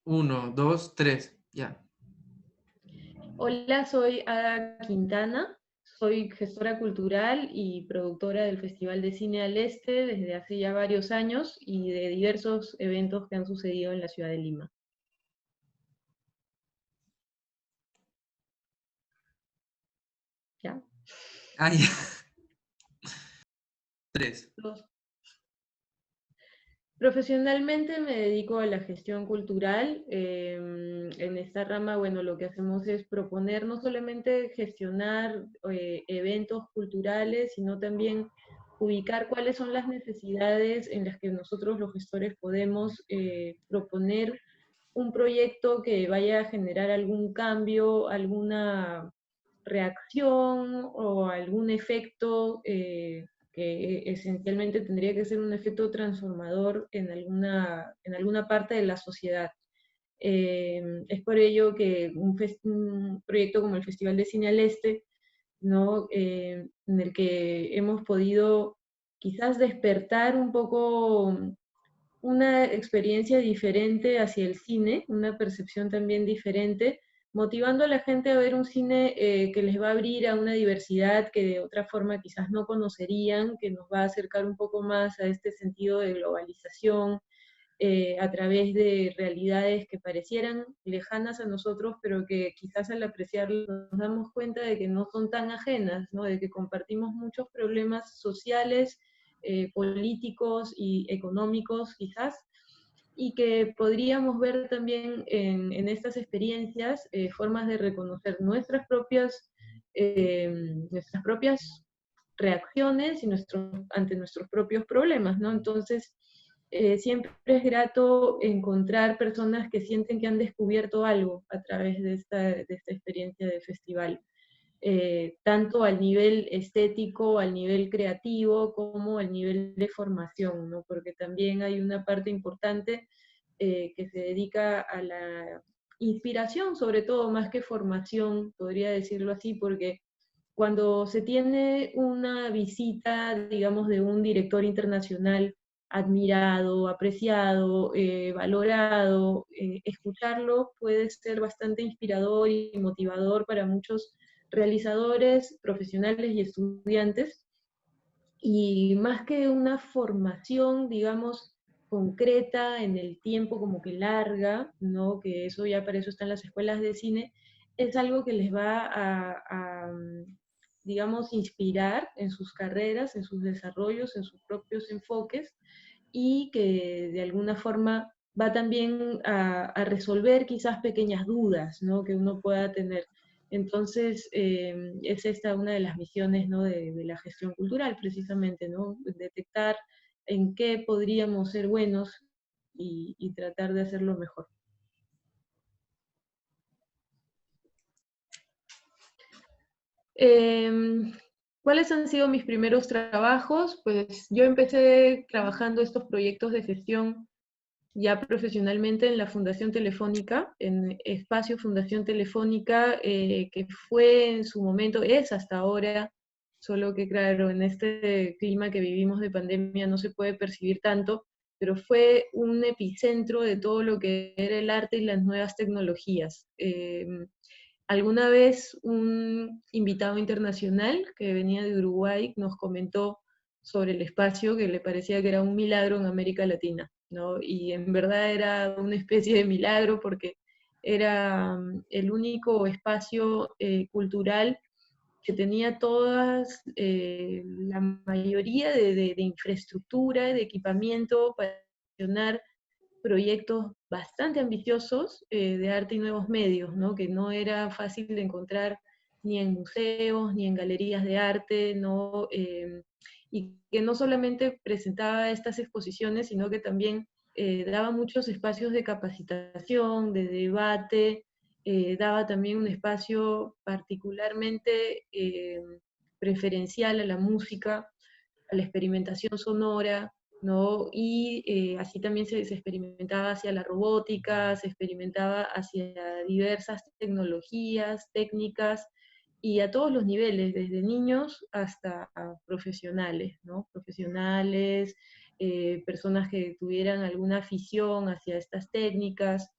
Uno, dos, tres, ya. Hola, soy Ada Quintana, soy gestora cultural y productora del Festival de Cine al Este desde hace ya varios años y de diversos eventos que han sucedido en la ciudad de Lima. ¿Ya? Ah, ya. Tres. Los- Profesionalmente me dedico a la gestión cultural. En esta rama, bueno, lo que hacemos es proponer no solamente gestionar eventos culturales, sino también ubicar cuáles son las necesidades en las que nosotros los gestores podemos proponer un proyecto que vaya a generar algún cambio, alguna reacción o algún efecto que esencialmente tendría que ser un efecto transformador en alguna parte de la sociedad. Es por ello que un proyecto como el Festival de Cine al Este, ¿no? En el que hemos podido quizás despertar un poco una experiencia diferente hacia el cine, una percepción también diferente, motivando a la gente a ver un cine que les va a abrir a una diversidad que de otra forma quizás no conocerían, que nos va a acercar un poco más a este sentido de globalización, a través de realidades que parecieran lejanas a nosotros, pero que quizás al apreciarlas nos damos cuenta de que no son tan ajenas, ¿no? De que compartimos muchos problemas sociales, políticos y económicos quizás, y que podríamos ver también en estas experiencias formas de reconocer nuestras propias reacciones y ante nuestros propios problemas, ¿no? Entonces, siempre es grato encontrar personas que sienten que han descubierto algo a través de esta experiencia de festival, tanto al nivel estético, al nivel creativo, como al nivel de formación, ¿no? Porque también hay una parte importante que se dedica a la inspiración, sobre todo, más que formación, podría decirlo así, porque cuando se tiene una visita, digamos, de un director internacional admirado, apreciado, valorado, escucharlo puede ser bastante inspirador y motivador para muchos realizadores, profesionales y estudiantes. Y más que una formación, digamos, concreta en el tiempo, como que larga, ¿no? Que eso ya para eso están las escuelas de cine, es algo que les va digamos, inspirar en sus carreras, en sus desarrollos, en sus propios enfoques, y que de alguna forma va también a resolver quizás pequeñas dudas, ¿no? Que uno pueda tener. Entonces, es esta una de las misiones, ¿no? De la gestión cultural, precisamente, ¿no? Detectar en qué podríamos ser buenos y tratar de hacerlo mejor. Em, ¿Cuáles han sido mis primeros trabajos? Pues yo empecé trabajando estos proyectos de gestión ya profesionalmente en la Fundación Telefónica, en Espacio Fundación Telefónica, que fue en su momento, es hasta ahora, solo que claro, en este clima que vivimos de pandemia no se puede percibir tanto, pero fue un epicentro de todo lo que era el arte y las nuevas tecnologías. Alguna vez un invitado internacional que venía de Uruguay nos comentó sobre el espacio que le parecía que era un milagro en América Latina, ¿no? Y en verdad era una especie de milagro porque era el único espacio cultural que tenía la mayoría de infraestructura, de equipamiento para gestionar proyectos bastante ambiciosos de arte y nuevos medios, ¿no? Que no era fácil de encontrar ni en museos, ni en galerías de arte, ¿no? Y que no solamente presentaba estas exposiciones, sino que también daba muchos espacios de capacitación, de debate, daba también un espacio particularmente preferencial a la música, a la experimentación sonora, ¿no? Y así también se experimentaba hacia la robótica, se experimentaba hacia diversas tecnologías, técnicas, y a todos los niveles, desde niños hasta profesionales, ¿no? Profesionales, personas que tuvieran alguna afición hacia estas técnicas,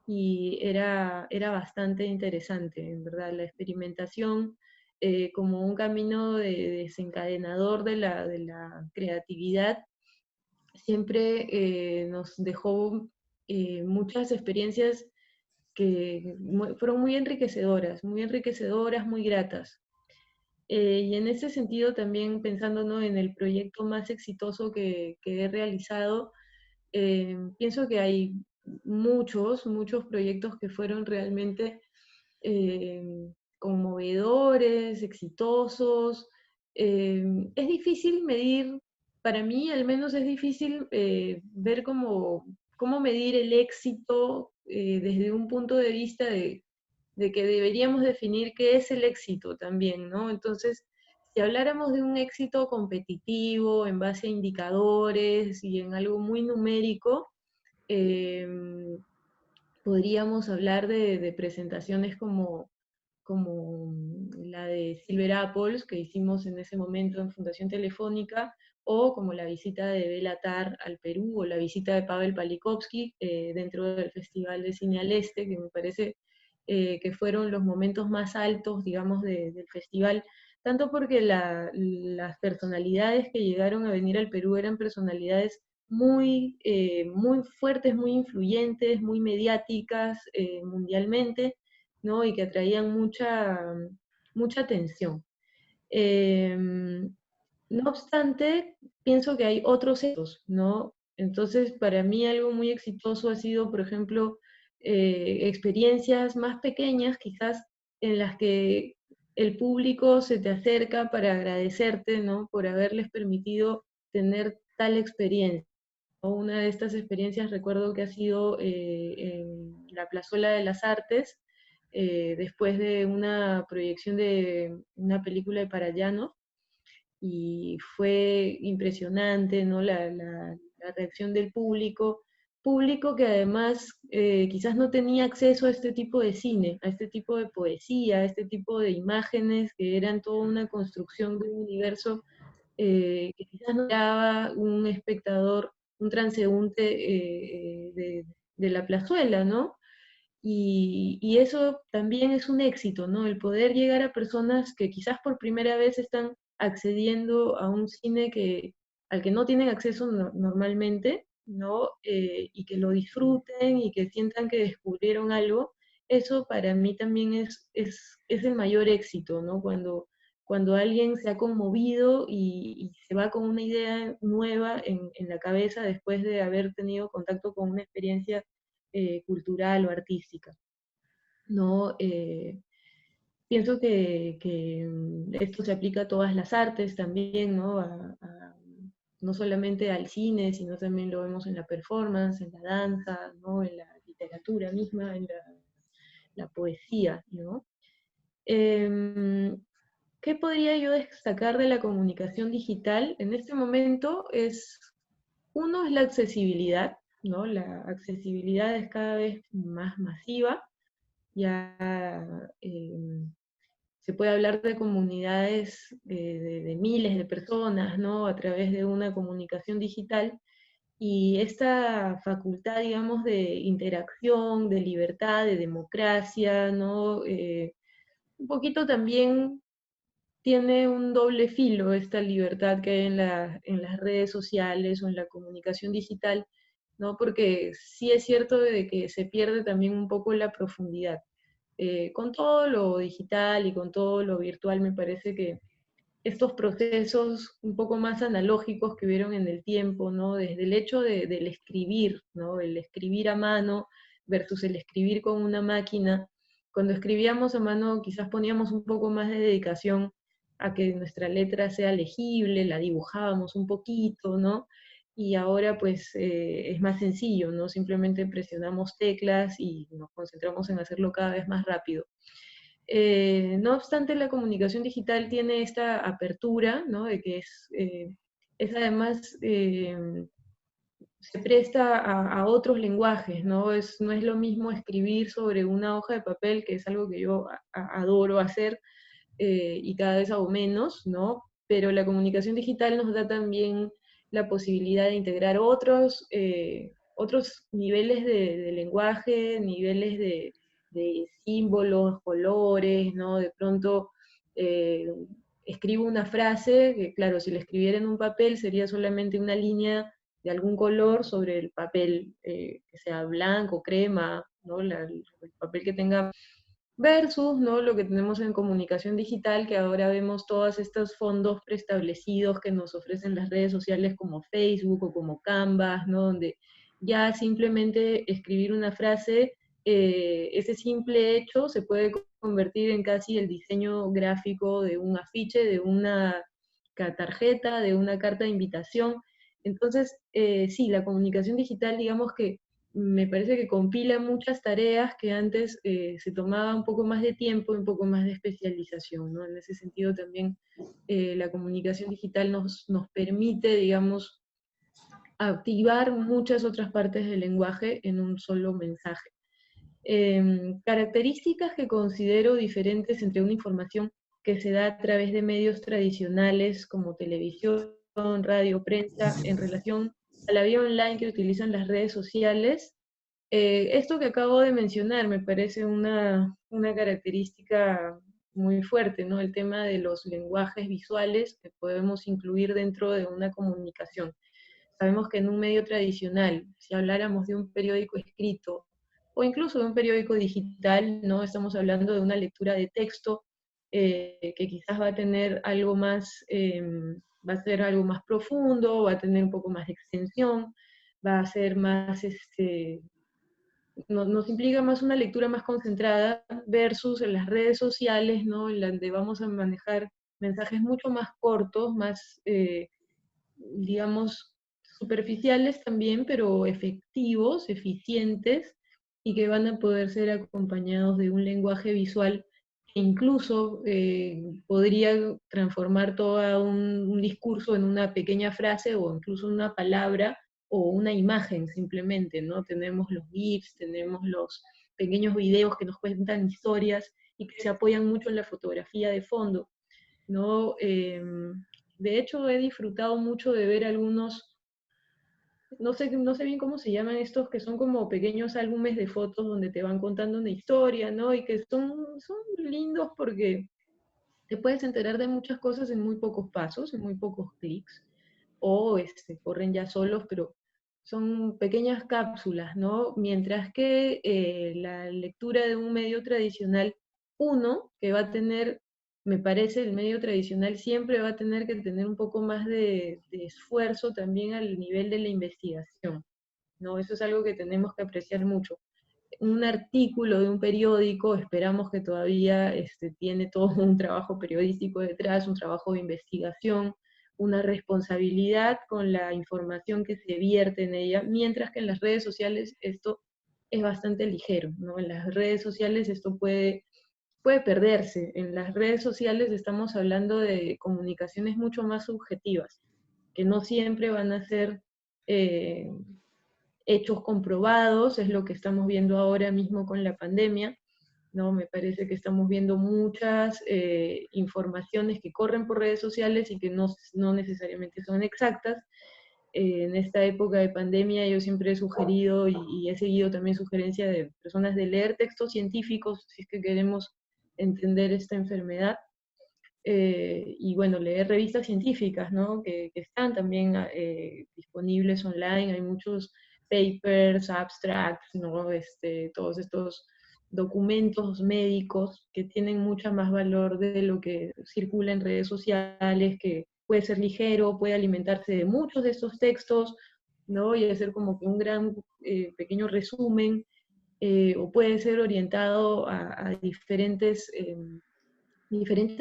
y era bastante interesante, en verdad, la experimentación como un camino desencadenador de la creatividad, siempre nos dejó muchas experiencias que fueron muy enriquecedoras, muy gratas. Y en ese sentido también pensando, ¿no?, en el proyecto más exitoso que he realizado, pienso que hay muchos proyectos que fueron realmente conmovedores, exitosos. Es difícil medir, para mí al menos es difícil ver cómo medir el éxito desde un punto de vista de que deberíamos definir qué es el éxito también, ¿no? Entonces, si habláramos de un éxito competitivo en base a indicadores y en algo muy numérico, em, podríamos hablar de presentaciones como la de Silver Apples que hicimos en ese momento en Fundación Telefónica, o como la visita de Bela Tarr al Perú, o la visita de Pavel Palikovsky dentro del Festival de Cine al Este, que me parece que fueron los momentos más altos, digamos, del festival, tanto porque las personalidades que llegaron a venir al Perú eran personalidades muy fuertes, muy influyentes, muy mediáticas mundialmente, ¿no? Y que atraían mucha atención. No obstante, pienso que hay otros etos, ¿no? Entonces, para mí algo muy exitoso ha sido, por ejemplo, experiencias más pequeñas, quizás en las que el público se te acerca para agradecerte, ¿no?, por haberles permitido tener tal experiencia. Una de estas experiencias recuerdo que ha sido en la Plazuela de las Artes, después de una proyección de una película de Parayano, y fue impresionante, ¿no?, la reacción del público que además quizás no tenía acceso a este tipo de cine, a este tipo de poesía, a este tipo de imágenes que eran toda una construcción de un universo que quizás no daba un espectador, un transeúnte de la plazuela, ¿no? Y eso también es un éxito, ¿no? El poder llegar a personas que quizás por primera vez están accediendo a un cine al que no tienen acceso normalmente, ¿no? Y que lo disfruten y que sientan que descubrieron algo. Eso para mí también es el mayor éxito, ¿no? Cuando alguien se ha conmovido y se va con una idea nueva en la cabeza después de haber tenido contacto con una experiencia cultural o artística, ¿no? Pienso que esto se aplica a todas las artes también, ¿no? No solamente al cine, sino también lo vemos en la performance, en la danza, ¿no?, en la literatura misma, en la poesía, ¿no? ¿Qué podría yo destacar de la comunicación digital? En este momento uno es la accesibilidad, ¿no? La accesibilidad es cada vez más masiva, ya se puede hablar de comunidades de miles de personas, ¿no?, a través de una comunicación digital, y esta facultad, digamos, de interacción, de libertad, de democracia, ¿no? Un poquito también tiene un doble filo esta libertad que hay en las redes sociales o en la comunicación digital, ¿no? Porque sí es cierto de que se pierde también un poco la profundidad. Con todo lo digital y con todo lo virtual, me parece que estos procesos un poco más analógicos que hubieron en el tiempo, ¿no? Desde el hecho del escribir, ¿no? El escribir a mano versus el escribir con una máquina. Cuando escribíamos a mano quizás poníamos un poco más de dedicación a que nuestra letra sea legible, la dibujábamos un poquito, ¿no? Y ahora pues es más sencillo, ¿no? Simplemente presionamos teclas y nos concentramos en hacerlo cada vez más rápido. No obstante, la comunicación digital tiene esta apertura, ¿no?, de que es además, se presta a otros lenguajes, ¿no? No es lo mismo escribir sobre una hoja de papel, que es algo que yo adoro hacer, y cada vez hago menos, ¿no? Pero la comunicación digital nos da también la posibilidad de integrar otros niveles de lenguaje, niveles de símbolos, colores, ¿no? De pronto eh, escribo una frase, que claro, si la escribiera en un papel sería solamente una línea de algún color sobre el papel, que sea blanco, crema, ¿no? El papel que tenga versus, ¿no? Lo que tenemos en comunicación digital, que ahora vemos todos estos fondos preestablecidos que nos ofrecen las redes sociales como Facebook o como Canvas, ¿no? Donde ya simplemente escribir una frase, ese simple hecho se puede convertir en casi el diseño gráfico de un afiche, de una tarjeta, de una carta de invitación. Entonces, sí, la comunicación digital, digamos que me parece que compila muchas tareas que antes se tomaba un poco más de tiempo y un poco más de especialización, ¿no? En ese sentido también la comunicación digital nos permite, digamos, activar muchas otras partes del lenguaje en un solo mensaje. Características que considero diferentes entre una información que se da a través de medios tradicionales como televisión, radio, prensa, en relación a la vía online que utilizan las redes sociales. Esto que acabo de mencionar me parece una característica muy fuerte, ¿no? El tema de los lenguajes visuales que podemos incluir dentro de una comunicación. Sabemos que en un medio tradicional, si habláramos de un periódico escrito o incluso de un periódico digital, ¿no? Estamos hablando de una lectura de texto que quizás va a tener algo más, va a ser algo más profundo, va a tener un poco más de extensión, va a ser más, nos implica más una lectura más concentrada versus en las redes sociales, ¿no? En donde vamos a manejar mensajes mucho más cortos, más, digamos, superficiales también, pero efectivos, eficientes, y que van a poder ser acompañados de un lenguaje visual que incluso podría transformar todo un discurso en una pequeña frase o incluso una palabra o una imagen simplemente, ¿no? Tenemos los GIFs, tenemos los pequeños videos que nos cuentan historias y que se apoyan mucho en la fotografía de fondo, ¿no? De hecho, he disfrutado mucho de ver algunos, no sé bien cómo se llaman estos, que son como pequeños álbumes de fotos donde te van contando una historia, ¿no? Y que son lindos porque te puedes enterar de muchas cosas en muy pocos pasos, en muy pocos clics, o corren ya solos, pero son pequeñas cápsulas, ¿no? Mientras que la lectura de un medio tradicional, uno, que va a tener, me parece, el medio tradicional siempre va a tener que tener un poco más de esfuerzo también al nivel de la investigación, ¿no? Eso es algo que tenemos que apreciar mucho. Un artículo de un periódico, esperamos que todavía tiene todo un trabajo periodístico detrás, un trabajo de investigación, una responsabilidad con la información que se vierte en ella, mientras que en las redes sociales esto es bastante ligero, ¿no? En las redes sociales esto puede perderse. En las redes sociales estamos hablando de comunicaciones mucho más subjetivas, que no siempre van a ser eh, hechos comprobados, es lo que estamos viendo ahora mismo con la pandemia, ¿no? Me parece que estamos viendo muchas informaciones que corren por redes sociales y que no necesariamente son exactas. En esta época de pandemia yo siempre he sugerido y he seguido también sugerencia de personas de leer textos científicos si es que queremos entender esta enfermedad. Y bueno, leer revistas científicas, ¿no? Que están también disponibles online, hay muchos papers, abstracts, ¿no? Todos estos documentos médicos que tienen mucha más valor de lo que circula en redes sociales, que puede ser ligero, puede alimentarse de muchos de estos textos, ¿no? Y hacer como que un gran pequeño resumen, o puede ser orientado a diferentes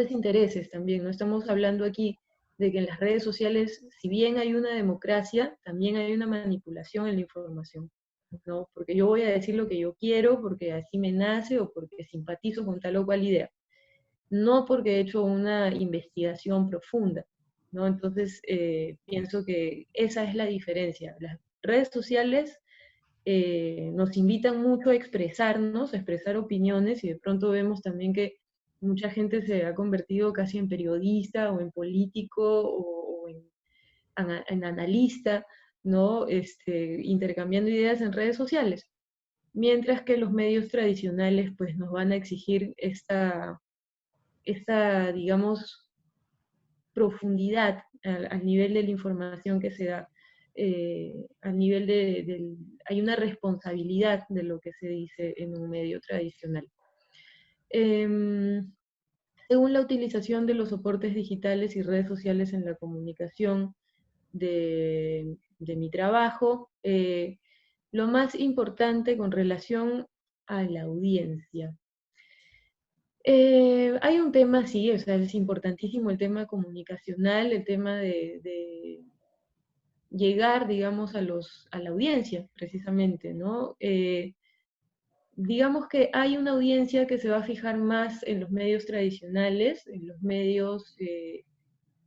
intereses también. No estamos hablando aquí de que en las redes sociales, si bien hay una democracia, también hay una manipulación en la información, ¿no? Porque yo voy a decir lo que yo quiero, porque así me nace o porque simpatizo con tal o cual idea, no porque he hecho una investigación profunda, ¿no? Entonces, pienso que esa es la diferencia. Las redes sociales nos invitan mucho a expresarnos, a expresar opiniones, y de pronto vemos también que mucha gente se ha convertido casi en periodista o en político o en en analista, ¿no? Intercambiando ideas en redes sociales. Mientras que los medios tradicionales pues nos van a exigir digamos, profundidad al nivel de la información que se da, al nivel hay una responsabilidad de lo que se dice en un medio tradicional. Según la utilización de los soportes digitales y redes sociales en la comunicación de mi trabajo, lo más importante con relación a la audiencia. Hay un tema, sí, o sea, es importantísimo el tema comunicacional, el tema de llegar, digamos, a la audiencia, precisamente, ¿no? Digamos que hay una audiencia que se va a fijar más en los medios tradicionales, en los medios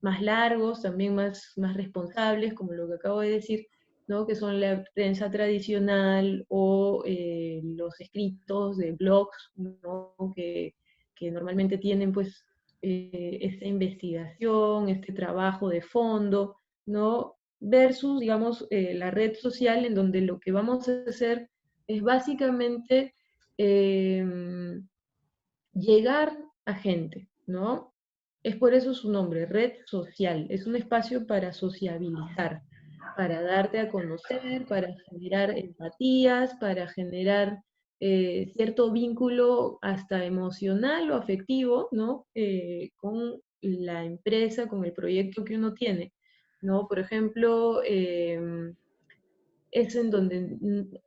más largos, también más responsables, como lo que acabo de decir, ¿no? Que son la prensa tradicional o los escritos de blogs, ¿no? Que normalmente tienen pues esta investigación, este trabajo de fondo, ¿no? Versus, digamos, la red social en donde lo que vamos a hacer es básicamente llegar a gente, ¿no? Es por eso su nombre, red social. Es un espacio para sociabilizar, para darte a conocer, para generar empatías, para generar cierto vínculo hasta emocional o afectivo, ¿no? Con la empresa, con el proyecto que uno tiene, ¿no? Por ejemplo, es en donde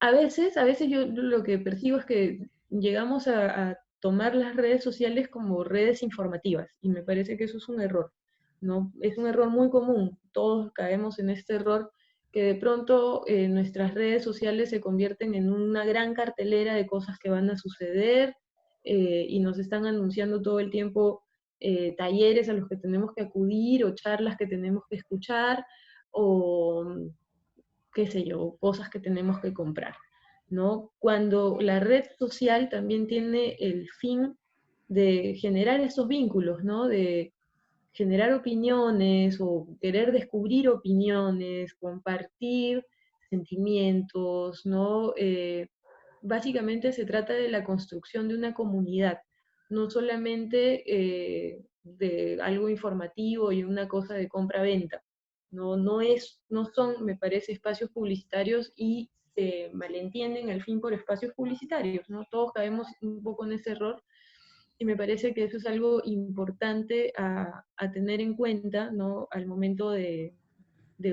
a veces yo lo que percibo es que llegamos a tomar las redes sociales como redes informativas y me parece que eso es un error, ¿no? Es un error muy común, todos caemos en este error que de pronto nuestras redes sociales se convierten en una gran cartelera de cosas que van a suceder y nos están anunciando todo el tiempo talleres a los que tenemos que acudir o charlas que tenemos que escuchar o qué sé yo, cosas que tenemos que comprar, ¿no? Cuando la red social también tiene el fin de generar esos vínculos, ¿no? De generar opiniones o querer descubrir opiniones, compartir sentimientos, ¿no? Básicamente se trata de la construcción de una comunidad, no solamente de algo informativo y una cosa de compra-venta. No son, me parece, espacios publicitarios y se malentienden al fin por espacios publicitarios, ¿no? Todos caemos un poco en ese error y me parece que eso es algo importante a tener en cuenta, ¿no? Al momento de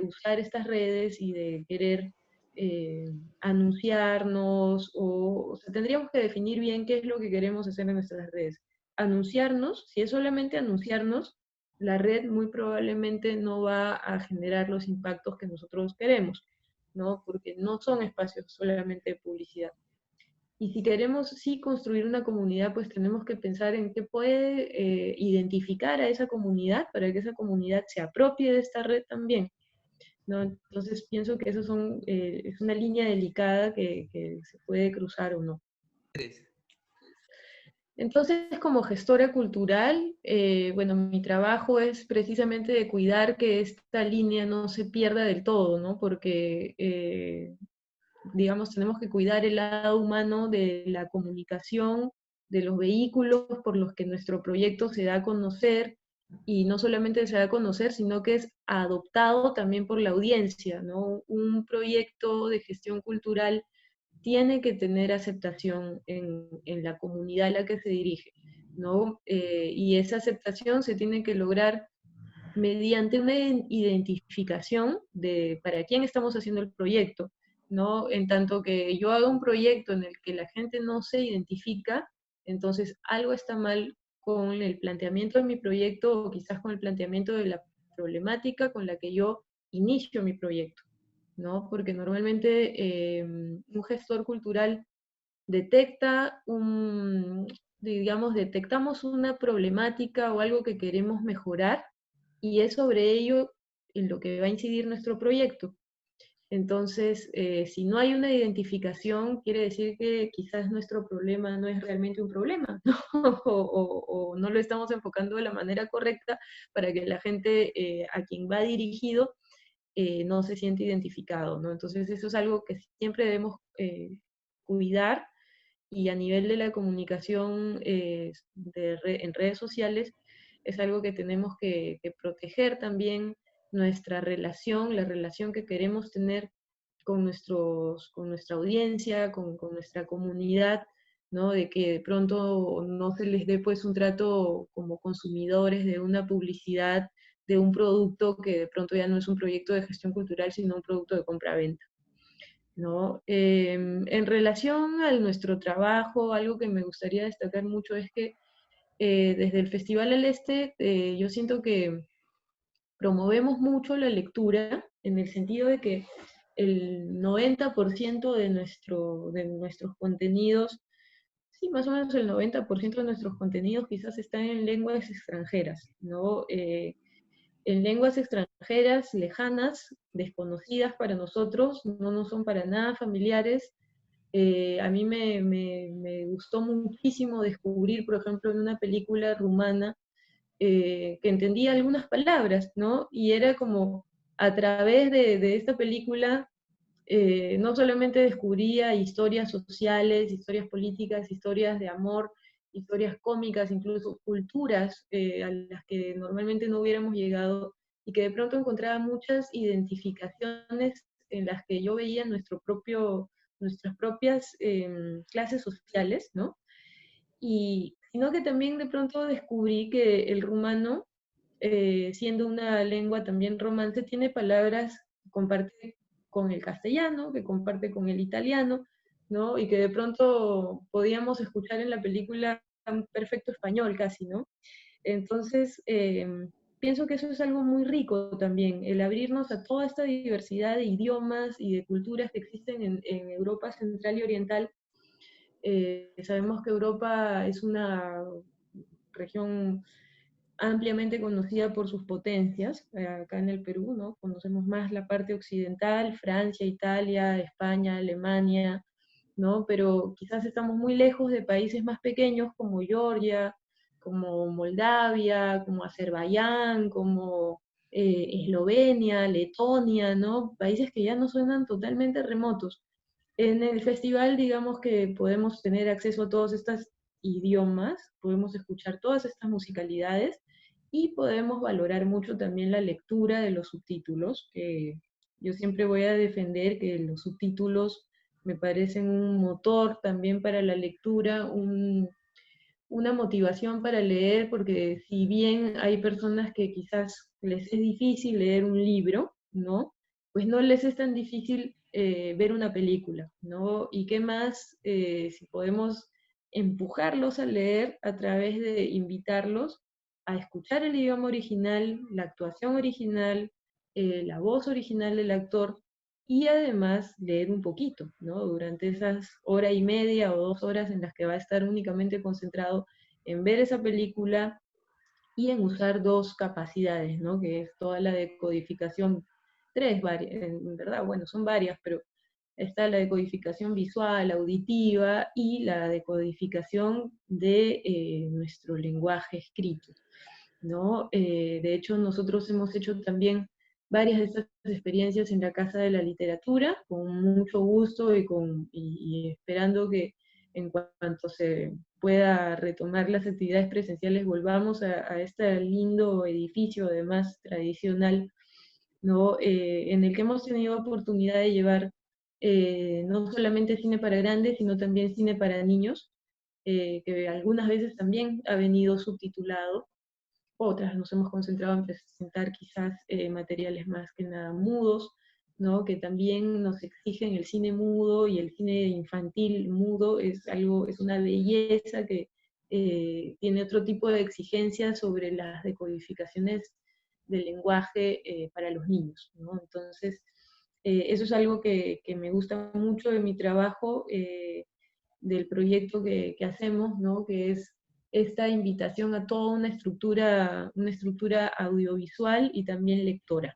usar estas redes y de querer anunciarnos, o sea, tendríamos que definir bien qué es lo que queremos hacer en nuestras redes. Anunciarnos, si es solamente anunciarnos, la red muy probablemente no va a generar los impactos que nosotros queremos, ¿no? Porque no son espacios solamente de publicidad. Y si queremos sí construir una comunidad, pues tenemos que pensar en qué puede identificar a esa comunidad para que esa comunidad se apropie de esta red también, ¿no? Entonces pienso que eso es una línea delicada que se puede cruzar o no. Entonces, como gestora cultural, bueno, mi trabajo es precisamente de cuidar que esta línea no se pierda del todo, ¿no? Porque digamos, tenemos que cuidar el lado humano de la comunicación, de los vehículos por los que nuestro proyecto se da a conocer, y no solamente se da a conocer, sino que es adoptado también por la audiencia, ¿no? Un proyecto de gestión cultural tiene que tener aceptación en la comunidad a la que se dirige, ¿no? Y esa aceptación se tiene que lograr mediante una identificación de para quién estamos haciendo el proyecto, ¿no? En tanto que yo haga un proyecto en el que la gente no se identifica, entonces algo está mal con el planteamiento de mi proyecto o quizás con el planteamiento de la problemática con la que yo inicio mi proyecto, ¿no? Porque normalmente un gestor cultural detecta digamos, detectamos una problemática o algo que queremos mejorar y es sobre ello en lo que va a incidir nuestro proyecto. Entonces, si no hay una identificación, quiere decir que quizás nuestro problema no es realmente un problema, ¿no? O no lo estamos enfocando de la manera correcta para que la gente a quien va dirigido no se siente identificado, ¿no? Entonces eso es algo que siempre debemos cuidar, y a nivel de la comunicación en redes sociales es algo que tenemos que proteger también nuestra relación, la relación que queremos tener con nuestra audiencia, con nuestra comunidad, ¿no? De que de pronto no se les dé pues un trato como consumidores de una publicidad, de un producto que de pronto ya no es un proyecto de gestión cultural, sino un producto de compra-venta, ¿no? En relación a nuestro trabajo, algo que me gustaría destacar mucho es que desde el Festival al Este yo siento que promovemos mucho la lectura en el sentido de que el 90% de nuestros contenidos, sí, más o menos el 90% de nuestros contenidos quizás están en lenguas extranjeras, ¿no? En lenguas extranjeras, lejanas, desconocidas para nosotros, no nos son para nada familiares. A mí me gustó muchísimo descubrir, por ejemplo, en una película rumana, que entendía algunas palabras, ¿no? Y era como a través de esta película, no solamente descubría historias sociales, historias políticas, historias de amor, historias cómicas, incluso culturas a las que normalmente no hubiéramos llegado, y que de pronto encontraba muchas identificaciones en las que yo veía nuestras propias clases sociales, ¿no? Y sino que también de pronto descubrí que el rumano, siendo una lengua también romance, tiene palabras que comparte con el castellano, que comparte con el italiano, ¿no? Y que de pronto podíamos escuchar en la película un perfecto español casi, ¿no? Entonces, pienso que eso es algo muy rico también, el abrirnos a toda esta diversidad de idiomas y de culturas que existen en Europa Central y Oriental. Sabemos que Europa es una región ampliamente conocida por sus potencias. Acá en el Perú, ¿no? Conocemos más la parte occidental, Francia, Italia, España, Alemania, ¿no? Pero quizás estamos muy lejos de países más pequeños como Georgia, como Moldavia, como Azerbaiyán, como Eslovenia, Letonia, ¿no? Países que ya no suenan totalmente remotos. En el festival, digamos que podemos tener acceso a todos estos idiomas, podemos escuchar todas estas musicalidades y podemos valorar mucho también la lectura de los subtítulos, que yo siempre voy a defender que los subtítulos me parecen un motor también para la lectura, una motivación para leer, porque si bien hay personas que quizás les es difícil leer un libro, ¿no? Pues no les es tan difícil ver una película, ¿no? Y qué más si podemos empujarlos a leer a través de invitarlos a escuchar el idioma original, la actuación original, la voz original del actor, y además leer un poquito, ¿no? Durante esas hora y media o 2 horas en las que va a estar únicamente concentrado en ver esa película y en usar dos capacidades, ¿no? Que es toda la decodificación, en verdad, bueno, son varias, pero está la decodificación visual, auditiva y la decodificación de nuestro lenguaje escrito, ¿no? De hecho, nosotros hemos hecho también varias de estas experiencias en la Casa de la Literatura, con mucho gusto y esperando que en cuanto se pueda retomar las actividades presenciales, volvamos a este lindo edificio, además tradicional, ¿no? En el que hemos tenido oportunidad de llevar no solamente cine para grandes, sino también cine para niños, que algunas veces también ha venido subtitulado. Otras nos hemos concentrado en presentar quizás materiales más que nada mudos, ¿no? Que también nos exigen el cine mudo, y el cine infantil mudo es algo, es una belleza que tiene otro tipo de exigencias sobre las decodificaciones del lenguaje para los niños, ¿no? Entonces, eso es algo que me gusta mucho de mi trabajo, del proyecto que hacemos, ¿no? Que es esta invitación a toda una estructura audiovisual y también lectora.